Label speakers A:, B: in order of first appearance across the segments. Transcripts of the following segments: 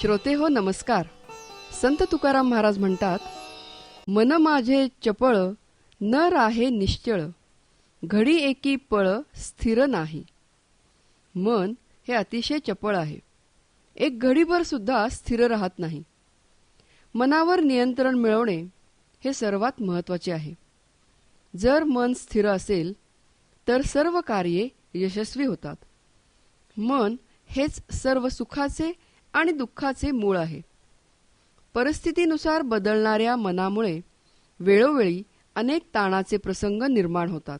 A: श्रोते हो नमस्कार. संत तुकाराम महाराज म्हणतात, मन माझे चपळ न राहे निश्चळ, घडी एकी पळ स्थिर नाही. मन हे अतिशय चपळ आहे, एक घडीभर सुद्धा स्थिर राहत नाही. मनावर नियंत्रण मिळवणे हे सर्वात महत्त्वाचे आहे. जर मन स्थिर असेल तर सर्व कार्ये यशस्वी होतात. मन हेच सर्व सुखाचे आणि दुःखाचे मूळ आहे. परिस्थितीनुसार बदलणाऱ्या मनामुळे वेळोवेळी अनेक ताणाचे प्रसंग निर्माण होतात.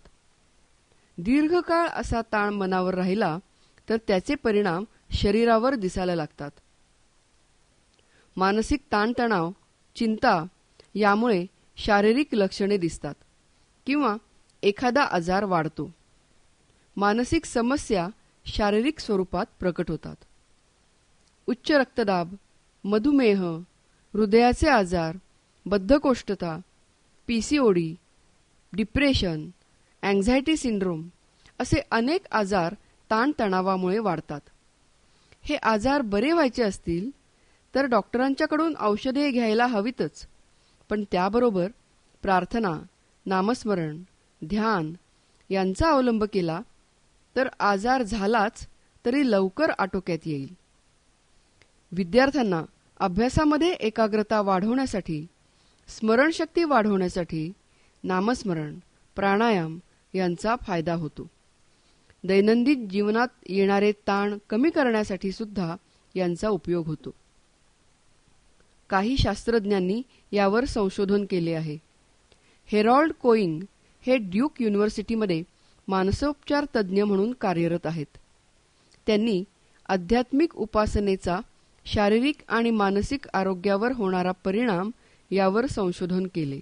A: दीर्घकाळ असा ताण मनावर राहिला तर त्याचे परिणाम शरीरावर दिसायला लागतात. मानसिक ताणतणाव, चिंता यामुळे शारीरिक लक्षणे दिसतात किंवा एखादा आजार वाढतो. मानसिक समस्या शारीरिक स्वरूपात प्रकट होतात. उच्च रक्तदाब, मधुमेह, हृदयाचे आजार, बद्धकोष्ठता, पीसीओडी, डिप्रेशन, अँक्झायटी सिंड्रोम असे अनेक आजार ताणतणावामुळे वाढतात. हे आजार बरे व्हायचे असतील तर डॉक्टरांच्याकडून औषधे घ्यायला हवीतच, पण त्याबरोबर प्रार्थना, नामस्मरण, ध्यान यांचा अवलंब केला तर आजार झालाच तरी लवकर आटोक्यात येईल. विद्यार्थ्यांना अभ्यासामध्ये एकाग्रता वाढवण्यासाठी, स्मरणशक्ती वाढवण्यासाठी नामस्मरण, प्राणायाम यांचा फायदा होतो. दैनंदिन जीवनात येणारे ताण कमी करण्यासाठी सुद्धा यांचा उपयोग होतो. काही शास्त्रज्ञांनी यावर संशोधन केले आहे. हेरॉल्ड कोइंग हे ड्यूक युनिव्हर्सिटीमध्ये मानसोपचार तज्ज्ञ म्हणून कार्यरत आहेत. त्यांनी आध्यात्मिक उपासनेचा शारीरिक आणि मानसिक आरोग्यावर होणारा परिणाम यावर संशोधन केले.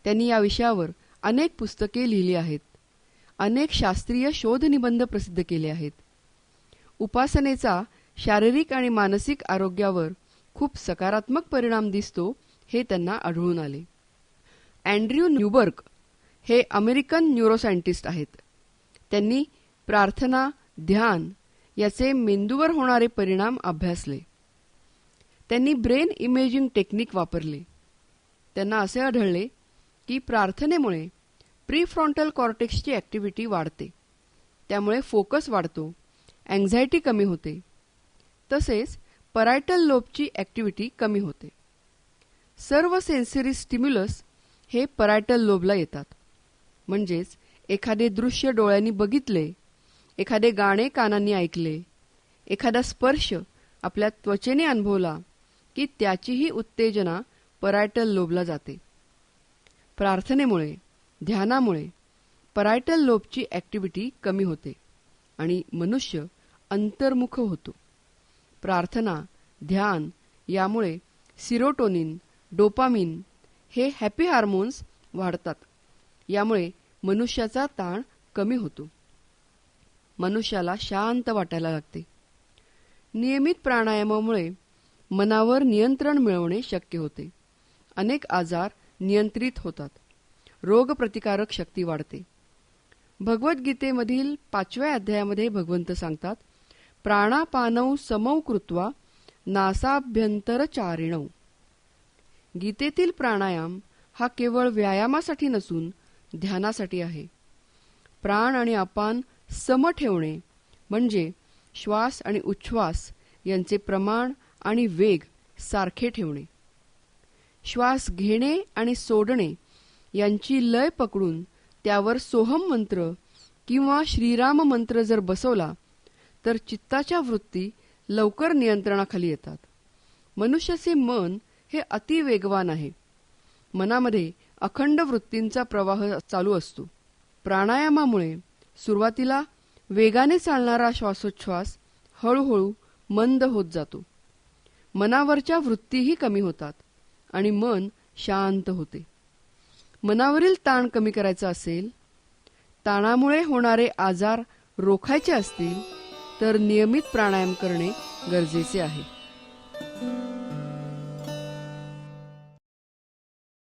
A: त्यांनी या विषयावर अनेक पुस्तके लिहिली आहेत. अनेक शास्त्रीय शोधनिबंध प्रसिद्ध केले आहेत. उपासनेचा शारीरिक आणि मानसिक आरोग्यावर खूप सकारात्मक परिणाम दिसतो हे त्यांना आढळून आले. अँड्र्यू न्यूबर्ग हे अमेरिकन न्यूरोसायंटिस्ट आहेत. त्यांनी प्रार्थना, ध्यान याचे मेंदूवर होणारे परिणाम अभ्यासले. त्यांनी ब्रेन इमेजिंग टेक्निक वापरले. त्यांना असे आढळले की प्रार्थनेमुळे प्रीफ्रंटल कॉर्टेक्सची ॲक्टिव्हिटी वाढते. त्यामुळे फोकस वाढतो, अँक्झायटी कमी होते. तसेच परायटल लोबची ॲक्टिव्हिटी कमी होते. सर्व सेन्सरी स्टिम्युलस हे परायटल लोबला येतात. म्हणजेच एखादे दृश्य डोळ्यांनी बघितले, एखादे गाणे कानांनी ऐकले, एखादा स्पर्श आपल्या त्वचेने अनुभवला की त्याचीही उत्तेजना परायटल लोबला जाते. प्रार्थनेमुळे, ध्यानामुळे परायटल लोबची ॲक्टिव्हिटी कमी होते आणि मनुष्य अंतर्मुख होतो. प्रार्थना, ध्यान यामुळे सिरोटोनिन, डोपामिन हे हॅपी हार्मोन्स वाढतात. यामुळे मनुष्याचा ताण कमी होतो. मनुष्याला शांत वाटायला लागते. नियमित प्राणायामामुळे मनावर नियंत्रण मिळवणे शक्य होते. अनेक आजार नियंत्रित होतात. रोगप्रतिकारक शक्ती वाढते. भगवद्गीतेमधील 5व्या अध्यायामध्ये भगवंत सांगतात, प्राणापानौ समौ कृत्वा नासाभ्यंतरचारिणौ. गीतेतील प्राणायाम हा केवळ व्यायामासाठी नसून ध्यानासाठी आहे. प्राण आणि अपान सम ठेवणे म्हणजे श्वास आणि उच्छ्वास यांचे प्रमाण आणि वेग सारखे ठेवणे. श्वास घेणे आणि सोडणे यांची लय पकडून त्यावर सोहम मंत्र किंवा श्रीराम मंत्र जर बसवला तर चित्ताच्या वृत्ती लवकर नियंत्रणाखाली येतात. मनुष्याचे मन हे अतिवेगवान आहे. मनामध्ये अखंड वृत्तींचा प्रवाह चालू असतो. प्राणायामामुळे सुरुवातीला वेगाने चालणारा श्वासोच्छ्वास हळूहळू मंद होत जातो. मनावरच्या वृत्तीही कमी होतात आणि मन शांत होते. मनावरील ताण कमी करायचा असेल, ताणामुळे होणारे आजार रोखायचे असतील तर नियमित प्राणायाम करणे गरजेचे आहे.